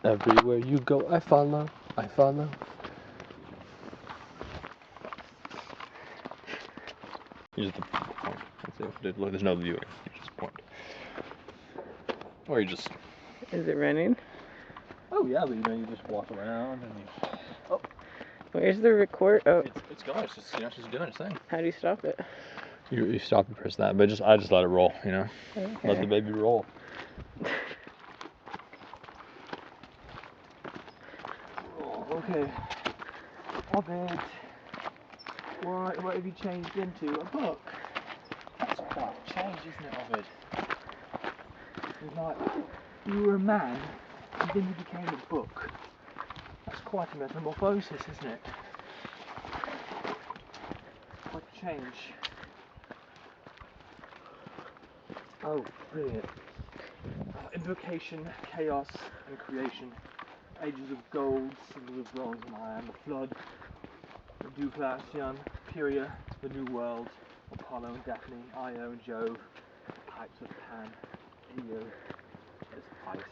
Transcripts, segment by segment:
Everywhere you go, I follow, I follow. You just point. That's it. There's no viewing. You just point. Or you just... Is it running? Oh yeah, but you just walk around and you... Oh. Where's the record? Oh. It's going. It's just, it's just doing its thing. How do you stop it? You stop and press that, but I just let it roll, Okay. Let the baby roll. Okay. Ovid. What have you changed into? A book. That's quite a change, isn't it, Ovid? It's like you were a man and then you became a book. That's quite a metamorphosis, isn't it? Quite a change. Oh, brilliant. Invocation, chaos, and creation. Ages of gold, civils of bronze and iron, the flood, the Duglacian, Pyria, the New World, Apollo and Daphne, Io and Jove, the pipes of Pan, Io is Isis.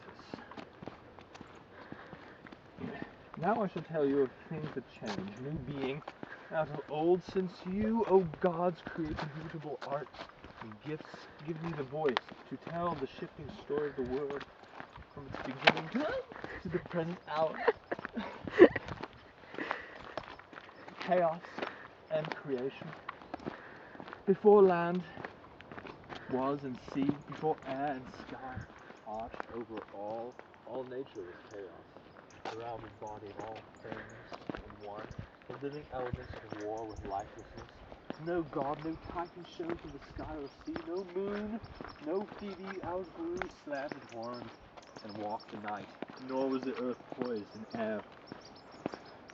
Now I shall tell you of things that change, new being, out of old, since you, O gods, create immutable art and gifts, give me the voice to tell the shifting story of the world from its beginning to the present hour. Chaos and creation. Before land was and sea, before air and sky arched over all nature was chaos. The realm embodied all things in one, the living elements at war with lifelessness. No god, no titan shone from the sky or sea, no moon, no Phoebe outgrew slanted horns and walked the night, nor was the earth poised in air.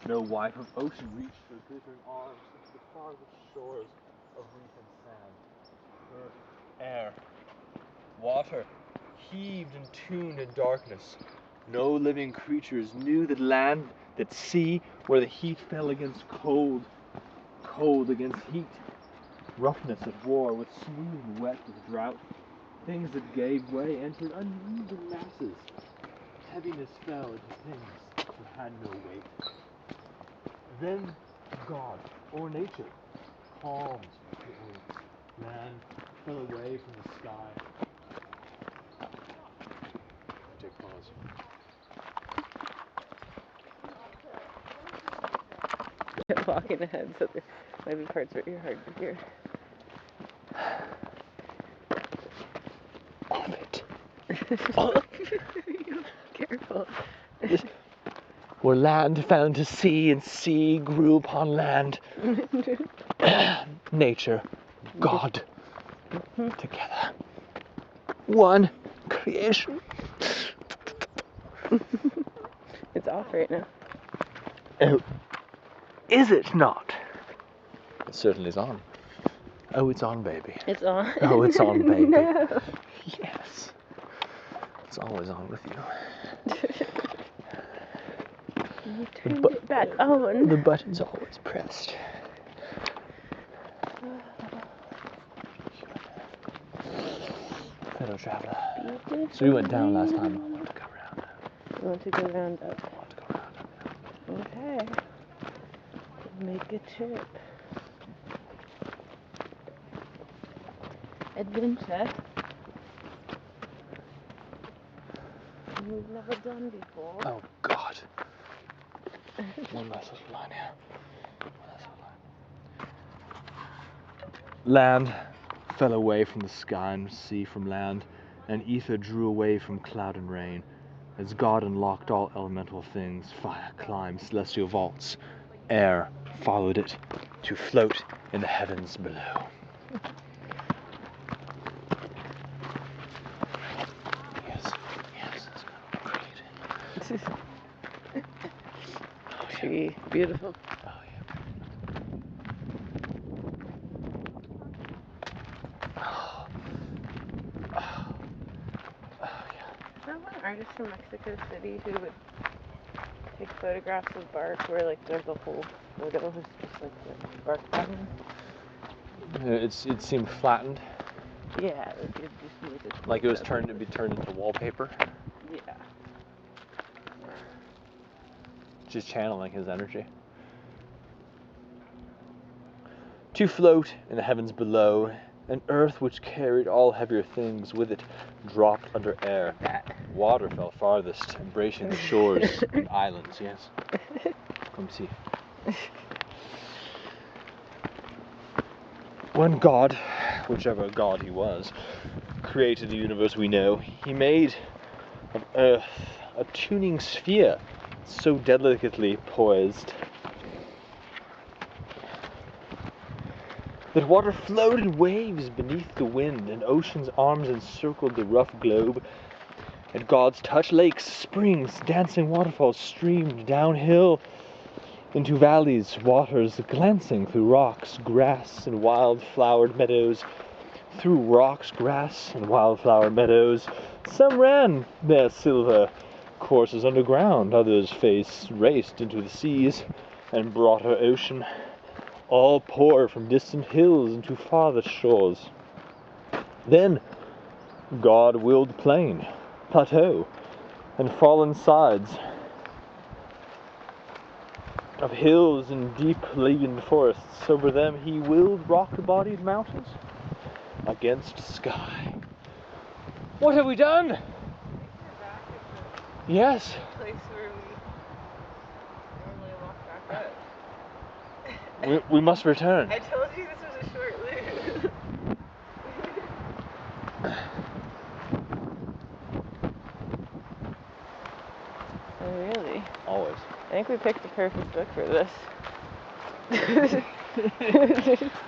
No wife of ocean reached her glittering arms into the farthest shores of reef and sand. Earth, air, water heaved and tuned in darkness. No living creatures knew that land, that sea, where the heat fell against cold, cold against heat, roughness at war with smooth and wet with drought. Things that gave way entered unyielding masses. Heaviness fell into things that had no weight. Then God, or nature, calmed the earth. Land fell away from the sky. Take pause. Walking ahead, so there might be parts where you're hard to hear. Careful. Where land fell into sea, and sea grew upon land. Nature, God, together. One creation. It's off right now. Oh, is it not? It certainly is on. Oh, it's on, baby. It's on. Oh, it's on, baby. No. Yes. It's always on with you. You turned it back on. The button's always pressed. Fellow traveler. Beautiful. So we went down last time. I want to go round. You want to go round up? I want to go round up. Okay. Make a trip. Adventure. We've never done before. Oh God. One last little line here. Land fell away from the sky and sea from land, and ether drew away from cloud and rain. As God unlocked all elemental things, fire climbed celestial vaults, air followed it to float in the heavens below. Yes, that's gonna be great. Tree, beautiful. Oh yeah. There's one artist from Mexico City who would take photographs of bark where like there's a whole photo is just like the bark pattern. It seemed flattened. Yeah, it just needed Like it was turned into wallpaper. Yeah. just channeling his energy. To float in the heavens below, an earth which carried all heavier things with it dropped under air. Water fell farthest, embracing the shores and islands, yes. Come see. When God, whichever God he was, created the universe we know, he made of earth a tuning sphere so delicately poised that water flowed in waves beneath the wind, and ocean's arms encircled the rough globe. At God's touch, lakes, springs, dancing waterfalls streamed downhill into valleys, waters glancing through rocks, grass, and wild-flowered meadows. Through rocks, grass, and wildflower meadows, some ran their silver courses underground, others raced into the seas and broader ocean. All pour from distant hills into farthest shores. Then God willed plain, plateau, and fallen sides of hills and deep laden forests. Over them he willed rock-bodied mountains against sky. What have we done? Yes. Place where we normally walk back up. We must return. I told you this was a short loop. Oh, really? Always. I think we picked the perfect book for this.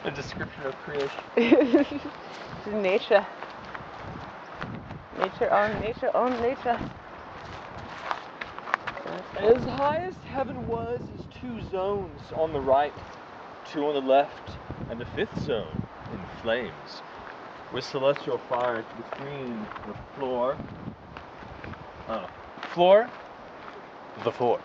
A description of creation. Nature. Nature on nature on nature. As high as heaven was is 2 zones on the right, 2 on the left, and a 5th zone in flames, with celestial fires between the floor, the floor.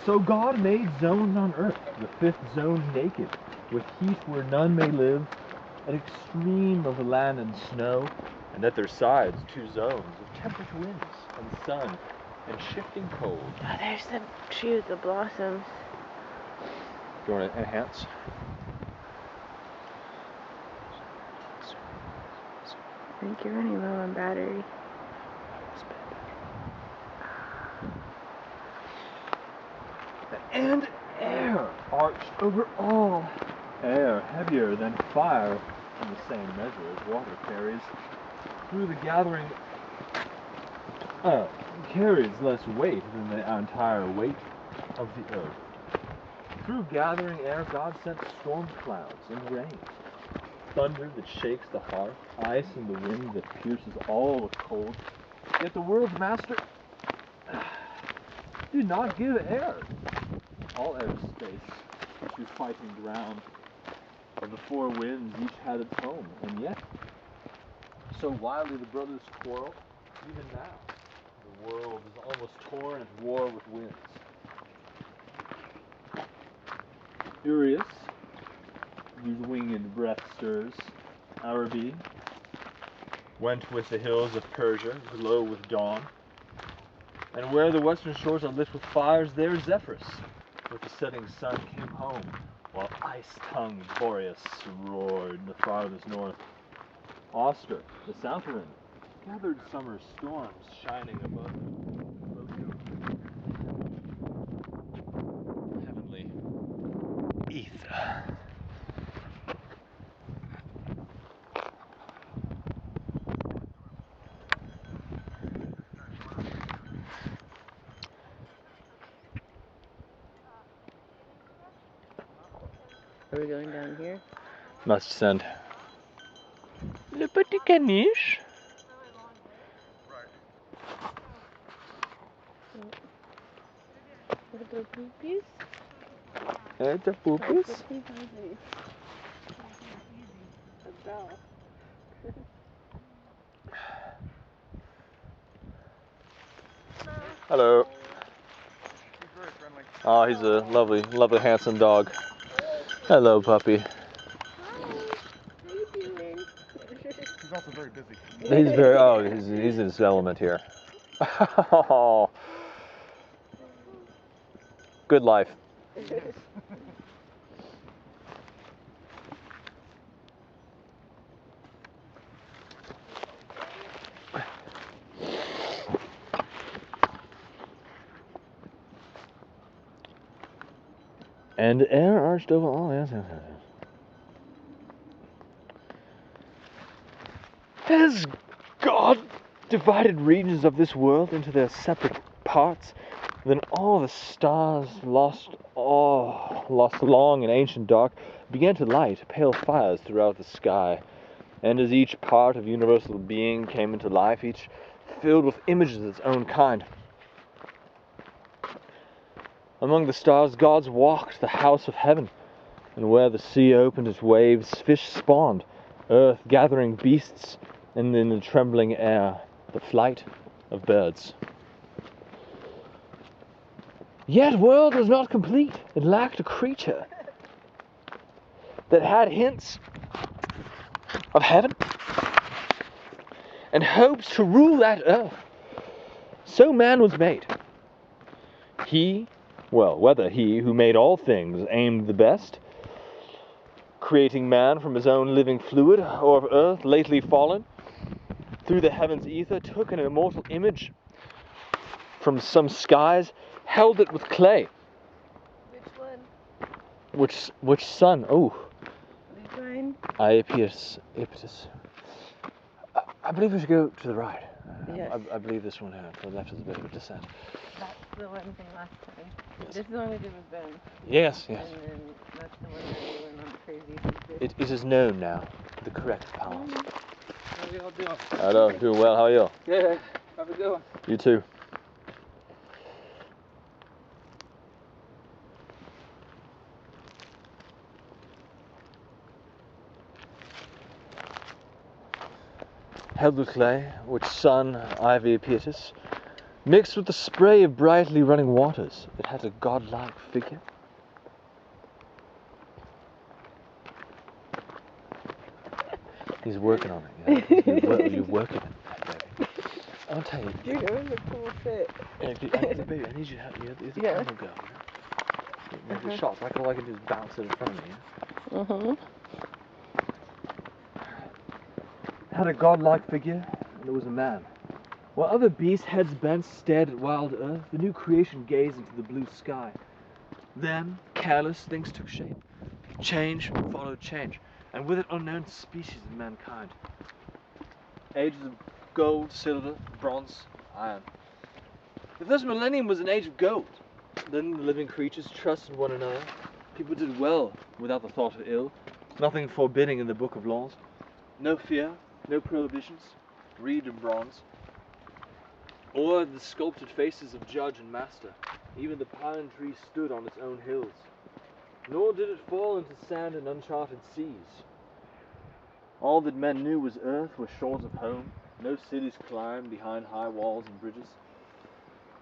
So God made zones on earth, the 5th zone naked, with heat where none may live, an extreme of land and snow, and at their sides 2 zones of temperate winds and sun and shifting cold. Oh, there's the tree with the blossoms. Do you want to enhance? I think you're running low on battery. And air arched over all. Air heavier than fire in the same measure as water carries. Through the gathering, carries less weight than the entire weight of the earth. Through gathering air, God sent storm clouds and rain, thunder that shakes the heart, ice and the wind that pierces all with cold. Yet the world's master did not give air all airspace to fighting ground. Of the 4 winds, each had its home, and yet, so wildly the brothers quarrel, even now, the world is almost torn at war with winds. Urius, whose winged breath stirs, Arabi, went with the hills of Persia, glow with dawn. And where the western shores are lit with fires, there Zephyrus, with the setting sun, came home, while ice-tongued Boreas roared in the farthest north. Auster, the south wind, gathered summer storms shining above heavenly ether. Are we going down here? Must send. Le petit caniche. Little poopies? The poopies. A bell. Hello. He's very friendly. Oh, he's a lovely, lovely, handsome dog. Hello, puppy. Hi. How you doing? He's also very busy. He's in his element here. Oh. Good life. And air arched over all. Yes. Has God divided regions of this world into their separate parts? Then all the stars lost long and ancient dark began to light pale fires throughout the sky. And as each part of universal being came into life, each filled with images of its own kind. Among the stars, gods walked the house of heaven, and where the sea opened its waves, fish spawned, earth gathering beasts, and in the trembling air, the flight of birds. Yet world was not complete. It lacked a creature that had hints of heaven and hopes to rule that earth. So man was made. Whether he who made all things aimed the best, creating man from his own living fluid, or of earth lately fallen, through the heavens' ether, took an immortal image from some skies, held it with clay. Which one? Which sun? Oh. This one? Iptus. I believe we should go to the right. Yes. I believe this one here. To the left is a bit of a descent. That's the one from last time. Yes. This is the one we did with Ben. Yes. And then that's the one that we went on crazy. It is known now, the correct path. How are y'all doing? Hello, doing well. How are you? Yeah, how's it going? You too. Held with clay, which sun, ivy, pietis, mixed with the spray of brightly running waters, it had a godlike figure. He's working on it. You're working on it, baby. I'll tell you. Dude, it was a cool fit. Baby, I need you to help me. It's a camel girl. You know? The shots, all I can do is bounce it in front of me. Mm-hmm. Had a godlike figure, and it was a man. While other beasts' heads bent stared at wild earth, the new creation gazed into the blue sky. Then, careless, things took shape. Change followed change, and with it unknown species of mankind. Ages of gold, silver, bronze, iron. The first millennium was an age of gold. Then the living creatures trusted one another. People did well without the thought of ill. Nothing forbidding in the book of laws. No fear, no prohibitions, reed and bronze, or the sculptured faces of judge and master. Even the pine tree stood on its own hills, nor did it fall into sand and uncharted seas. All that men knew was earth were shores of home, no cities climbed behind high walls and bridges,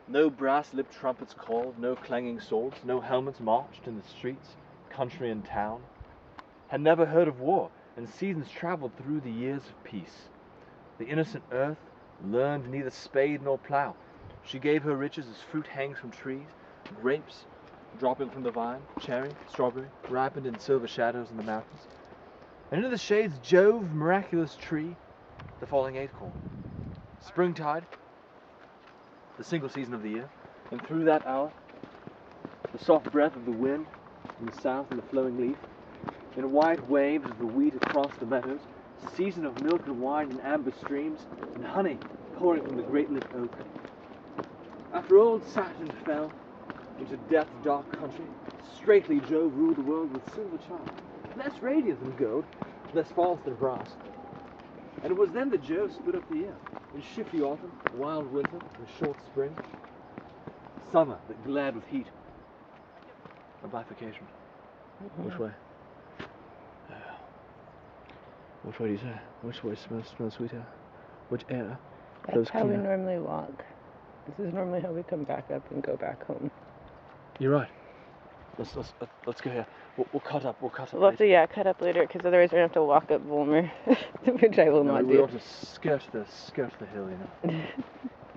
no brass-lipped trumpets called, no clanging swords, no helmets marched in the streets, country and town, had never heard of war, and seasons traveled through the years of peace. The innocent earth learned neither spade nor plow. She gave her riches as fruit hangs from trees, grapes dropping from the vine, cherry, strawberry, ripened in silver shadows in the mountains. And in the shades Jove, miraculous tree, the falling acorn. Springtide, the single season of the year, and through that hour, the soft breath of the wind in the south and the flowing leaf, in white waves of the wheat across the meadows, season of milk and wine in amber streams, and honey pouring from the great lit oak. After old Saturn fell into death's dark country, straightly Jove ruled the world with silver charm, less radiant than gold, less false than brass. And it was then that Jove split up the year, in shifty autumn, wild winter, and short spring, summer that glared with heat. A bifurcation. Which way? Which way do you say? Which way smells sweeter? Which air? That's how we normally walk. This is normally how we come back up and go back home. You're right. Let's go here. We'll cut up. We'll have to cut up later, because otherwise we're gonna have to walk up Volmer, which I will not do. We ought to skirt the hill, you know.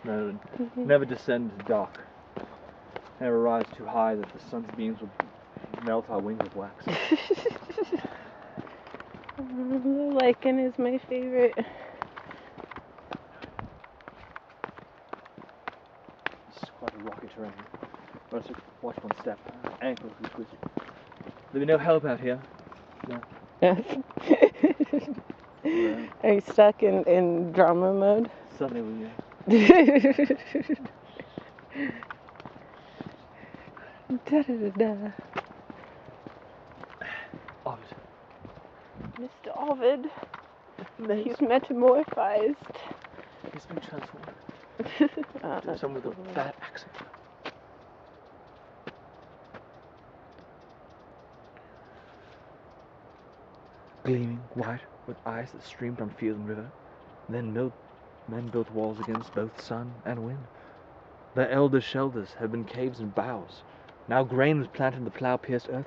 No, never descend dark. never rise too high that the sun's beams would melt our wings of wax. Lichen is my favorite. This is quite a rocky terrain. But watch one step. Ankles will twist. There'll be no help out here. No. Yes. No. Are you stuck in drama mode? Suddenly we Da-da-da-da. Ovid. Mr. Ovid. Mate. He's metamorphized. He's been transformed. That's Some with a cool. bad accent. Gleaming white with ice that streamed from field and river. Then men built walls against both sun and wind. Their elder shelters had been caves and boughs. Now grain was planted in the plough-pierced earth.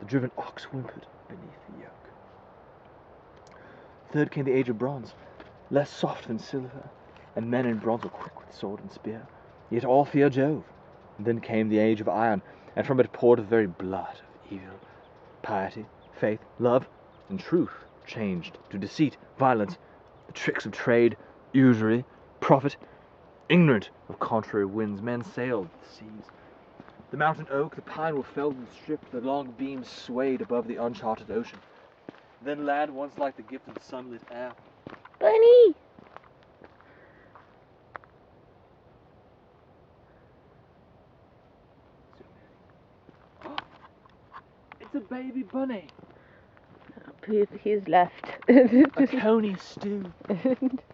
The driven ox whimpered beneath the yoke. Third came the age of bronze, less soft than silver, and men in bronze were quick with sword and spear, yet all fear Jove. Then came the age of iron, and from it poured the very blood of evil. Piety, faith, love, and truth changed to deceit, violence, the tricks of trade, usury, profit. Ignorant of contrary winds, men sailed the seas. The mountain oak, the pine were felled and stripped, the long beams swayed above the uncharted ocean. Then land, once like the gifted sunlit air. Bunny! It's a baby bunny. He's left. A coney stew.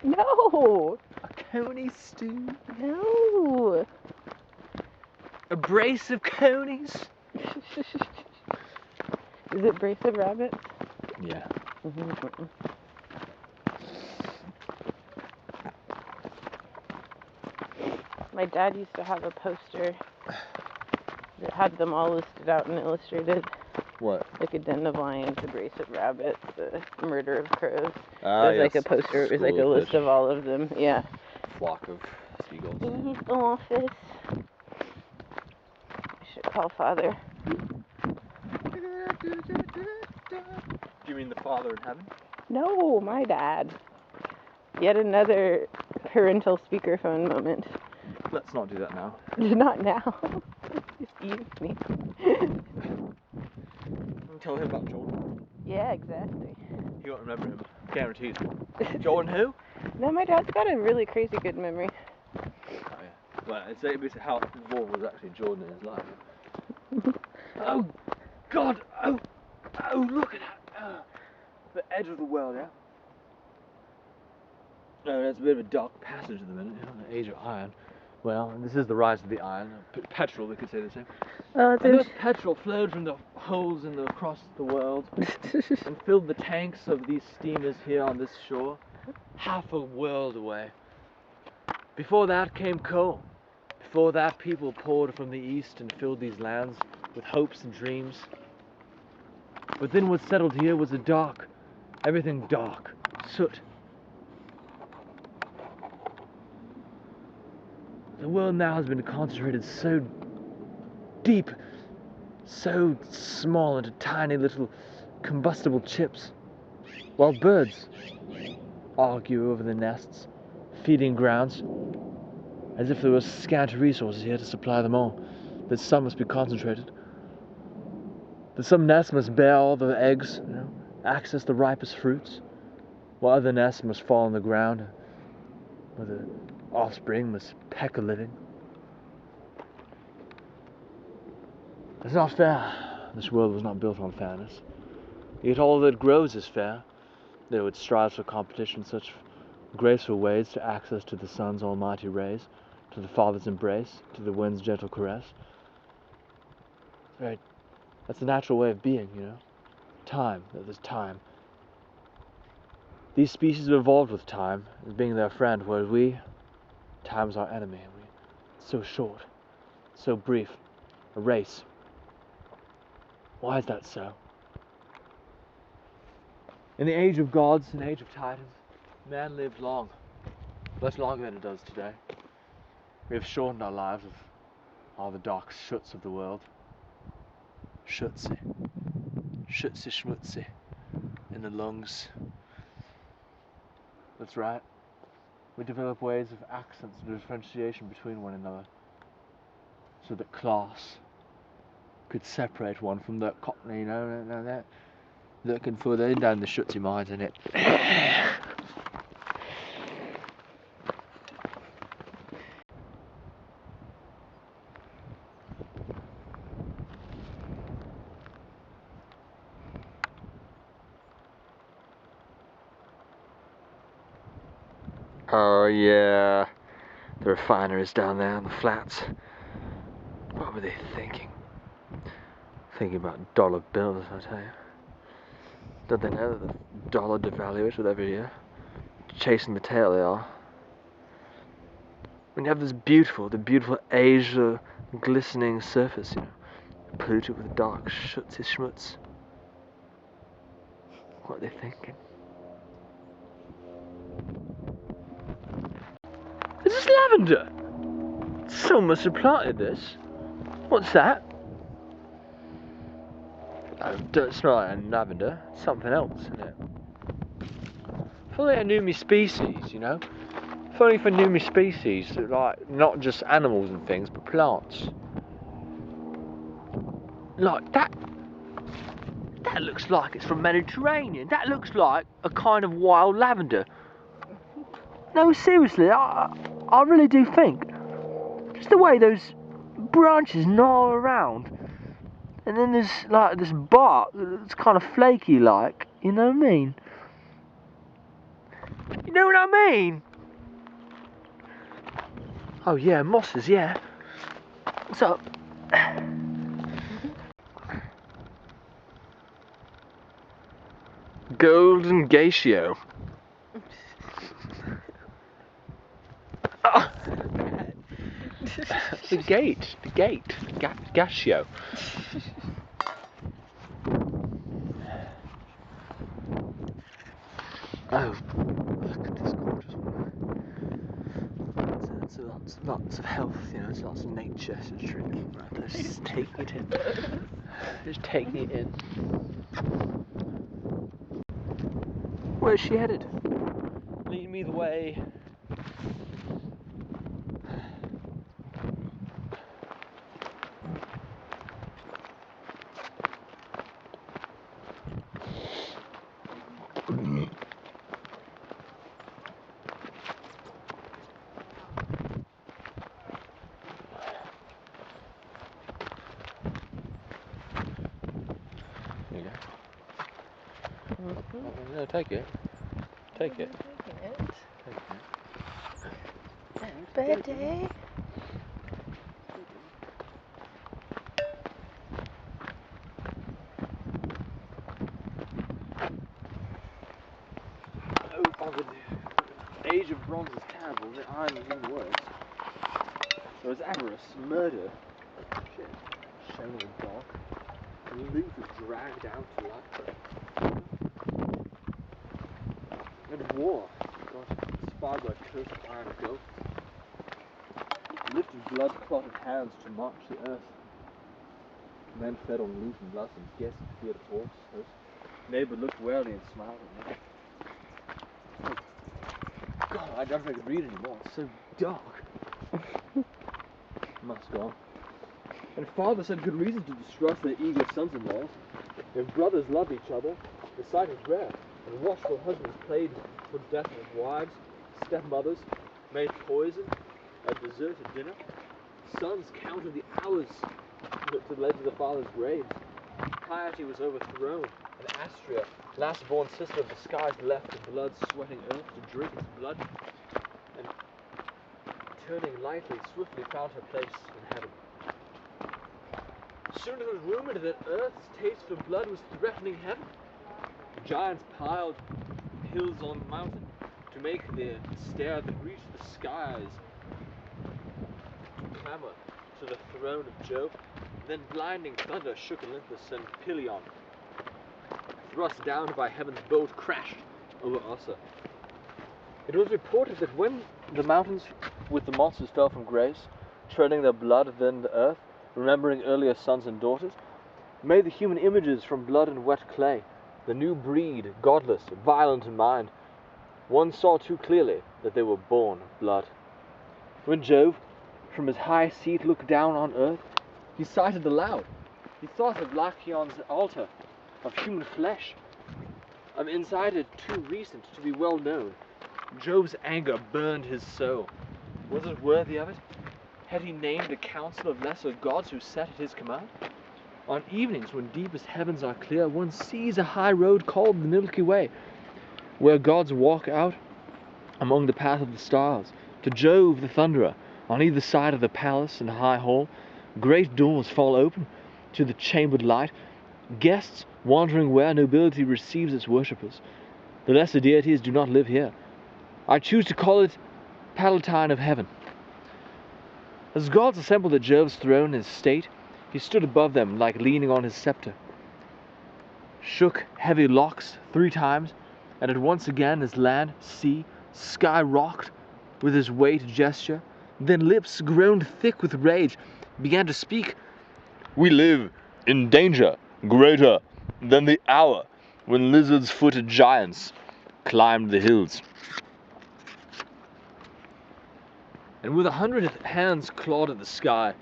No! A coney stew. No! A brace of conies. Is it brace of rabbits? Yeah. My dad used to have a poster that had them all listed out and illustrated. What? Like a den of lions, a brace of rabbits, a murder of crows. Ah, It was like a poster, it was like a list of all of them. Yeah. Flock of seagulls. In his office. I should call father. Do you mean the Father in heaven? No, my dad. Yet another parental speakerphone moment. Let's not do that now. Not now. This evening. Tell him about Jordan. Yeah, exactly. He won't remember him. Guaranteed. Jordan who? No, my dad's got a really crazy good memory. Oh yeah. Well, it's basically how involved was actually Jordan in his life. Oh God! Oh look at that! The edge of the world, yeah. No, that's a bit of a dark passage at the minute. You know, the age of iron. Well, this is the rise of the iron. Petrol, we could say the same. Oh, And this petrol flowed from the holes across the world and filled the tanks of these steamers here on this shore, half a world away. Before that came coal. Before that, people poured from the east and filled these lands with hopes and dreams. But then what settled here was a dark, everything dark, soot. The world now has been concentrated so deep, so small into tiny little combustible chips, while birds argue over the nests, feeding grounds, as if there were scant resources here to supply them all, that some must be concentrated, that some nests must bear all the eggs, access the ripest fruits, while other nests must fall on the ground, where the offspring must peck a living. It's not fair. This world was not built on fairness. Yet all that grows is fair, though it strives for competition in such graceful ways to access to the sun's almighty rays, to the father's embrace, to the wind's gentle caress. That's the natural way of being, Time, there's time. These species have evolved with time, as being their friend, whereas time is our enemy. It's so short, so brief, a race. Why is that so? In the age of gods and age of titans, man lived long, much longer than it does today. We have shortened our lives with are the dark schuts of the world. Schutzy. Schutzy schmutzy. In the lungs. That's right. We develop ways of accents and differentiation between one another, so that class could separate one from the cockney, that looking further down the shutty mind, innit? Oh yeah, the refineries down there on the flats. What were they thinking? Thinking about dollar bills, I tell you. Don't they know that the dollar devalues with every year? Chasing the tail they are. When you have this beautiful azure glistening surface, you know, polluted with dark schmutzy schmutz. What are they thinking? Is this lavender? Someone must have planted this. What's that? I don't smell like lavender. It's something else, isn't it? If only I knew me species, you know? If only if I knew me species, like, not just animals and things, but plants. Like, that looks like it's from Mediterranean. That looks like a kind of wild lavender. No, seriously, I really do think. Just the way those branches gnaw around. And then there's like this bark that's kind of flaky like, you know what I mean? You know what I mean? Oh yeah, mosses, yeah. What's up? Golden gatio. Oh. the gate, gatio. Oh, look at this gorgeous one. It's lots of health, you know, it's lots of nature to drink. Right, let's just take it in. Just taking it in. Where's she headed? Lead me the way. There you go. No, take it. Take it. Betty. Oh, the age of bronze is terrible, the iron is even worse. There was avarice, murder, shit, shown in the dark, and loot was dragged out to light. And war, God, inspired by cursed iron ghosts, lifted blood-clotted hands to march the earth. Men fed on loot and lust, and guests feared horse, host. Neighbor looked warily and smiled at me. God, I don't think I could read anymore. It's so dark. Must go on. And father said good reason to distrust their eager sons-in-laws. If brothers love each other, the sight is rare, and watchful husbands played for death with wives, stepmothers made poison at deserted dinner. Sons counted the hours that led to the father's grave. Piety was overthrown, and Astrea, last born sister of the skies, left the blood-sweating earth to drink its blood, and turning lightly, swiftly found her place in heaven. Soon it was rumored that earth's taste for blood was threatening heaven. Giants piled hills on the mountain to make their stair that reached the skies, clamor to the throne of Jove. Then blinding thunder shook Olympus, and Pelion, thrust down by heaven's bolt, crashed over Ossa. It was reported that when the mountains with the monsters fell from grace, treading their blood then the earth, remembering earlier sons and daughters, made the human images from blood and wet clay, the new breed, godless, violent in mind. One saw too clearly that they were born of blood. When Jove, from his high seat, looked down on earth, he sighed aloud. He thought of Lachion's altar, of human flesh, of insider too recent to be well known. Jove's anger burned his soul. Was it worthy of it? Had he named a council of lesser gods who sat at his command? On evenings when deepest heavens are clear, one sees a high road called the Milky Way, where gods walk out among the path of the stars. To Jove the thunderer, on either side of the palace and high hall, great doors fall open to the chambered light, guests wandering where nobility receives its worshippers. The lesser deities do not live here. I choose to call it Palatine of Heaven. As gods assembled at Jove's throne in state, he stood above them like leaning on his scepter, shook heavy locks 3 times, and at once again as land, sea, sky rocked with his weight gesture, then lips grown thick with rage began to speak. We live in danger greater than the hour when lizards-footed giants climbed the hills. And with 100 hands clawed at the sky,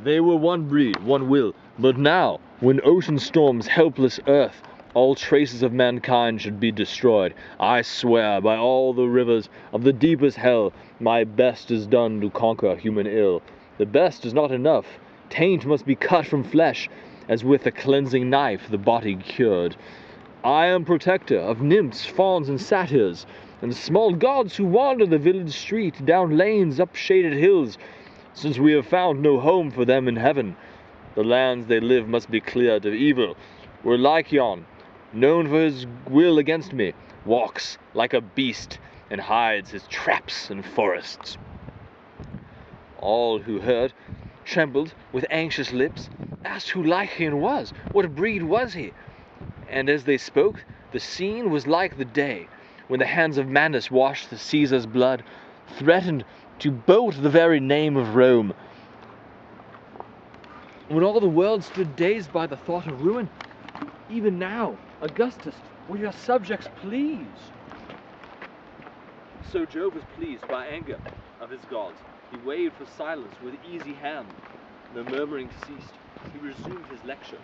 they were one breed, one will. But now, when ocean storms helpless earth, all traces of mankind should be destroyed, I swear by all the rivers of the deepest hell, my best is done to conquer human ill. The best is not enough. Taint must be cut from flesh, as with a cleansing knife the body cured. I am protector of nymphs, fauns, and satyrs, and small gods who wander the village street, down lanes, up shaded hills, since we have found no home for them in heaven. The lands they live must be cleared of evil, where Lycaon, known for his will against me, walks like a beast and hides his traps in forests. All who heard trembled with anxious lips, asked who Lycaon was, what breed was he, and as they spoke, the scene was like the day when the hands of Manus washed the Caesar's blood, threatened to bolt the very name of Rome. When all the world stood dazed by the thought of ruin, even now, Augustus, will your subjects please? So Jove was pleased by anger of his gods. He waved for silence with easy hand. The murmuring ceased. He resumed his lecture.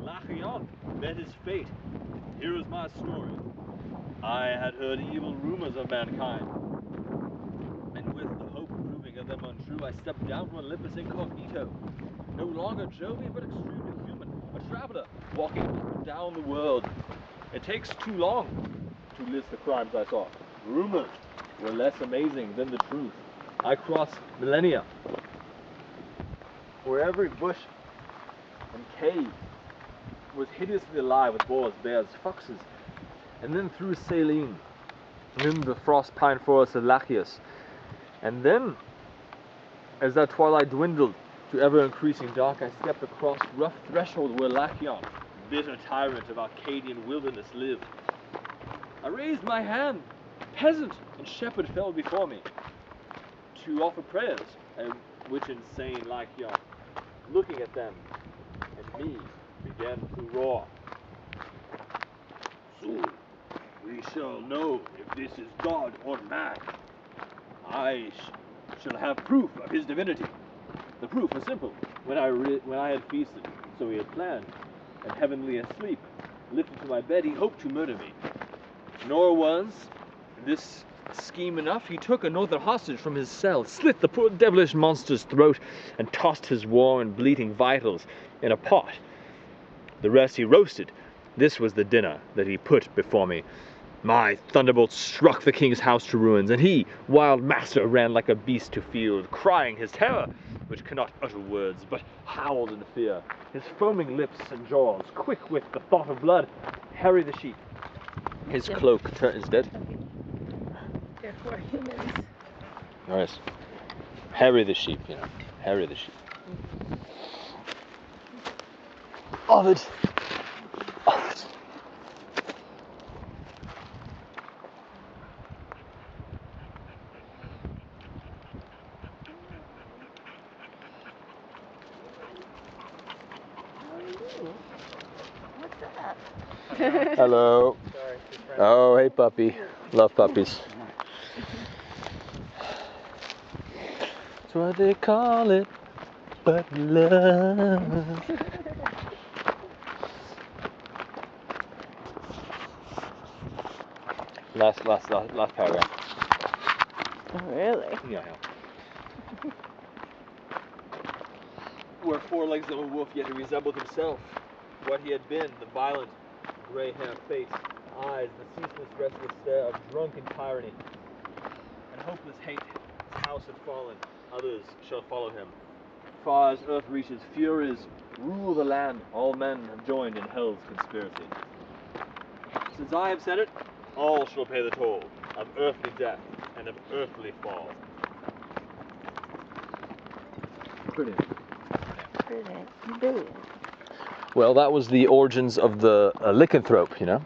Lycaon met his fate. Here is my story. I had heard evil rumors of mankind, and with the hope proving of them untrue, I stepped down from Olympus incognito, no longer Jovian, but extremely human, a traveler walking up and down the world. It takes too long to list the crimes I saw. Rumors were less amazing than the truth. I crossed millennia, where every bush and cave was hideously alive with boars, bears, foxes, and then through Saline, and then the frost pine forest of Lachius, and then, as that twilight dwindled to ever-increasing dark, I stepped across rough threshold where Lycaon, bitter tyrant of Arcadian wilderness, lived. I raised my hand, peasant and shepherd fell before me, to offer prayers, which insane Lycaon, looking at them and me, began to roar. Soon we shall know if this is God or man. I shall have proof of his divinity. The proof was simple. When I had feasted, so he had planned, and heavenly asleep, lifted to my bed, he hoped to murder me. Nor was this scheme enough. He took a northern hostage from his cell, slit the poor devilish monster's throat, and tossed his warm and bleating vitals in a pot. The rest he roasted. This was the dinner that he put before me. My thunderbolt struck the king's house to ruins, and he, wild master, ran like a beast to field, crying his terror, which cannot utter words, but howled in fear, his foaming lips and jaws, quick with the thought of blood. Harry the sheep, his cloak is dead. Therefore humans. Nice. Harry the sheep, you know. Harry the sheep. Ovid. Ovid. Hello. Sorry, your friend. Oh, hey puppy. Love puppies. That's what they call it, but love. Last paragraph. Oh, really? Yeah. Where 4 legs of a wolf, yet he resembled himself. What he had been, the violent, grey hair, face, eyes, the ceaseless, restless stare of drunken tyranny, and hopeless hate. His house had fallen, others shall follow him. Far as earth reaches, furies rule the land. All men have joined in hell's conspiracy. Since I have said it, all shall pay the toll of earthly death and of earthly fall. Brilliant. Brilliant. Well, that was the origins of the lycanthrope, you know?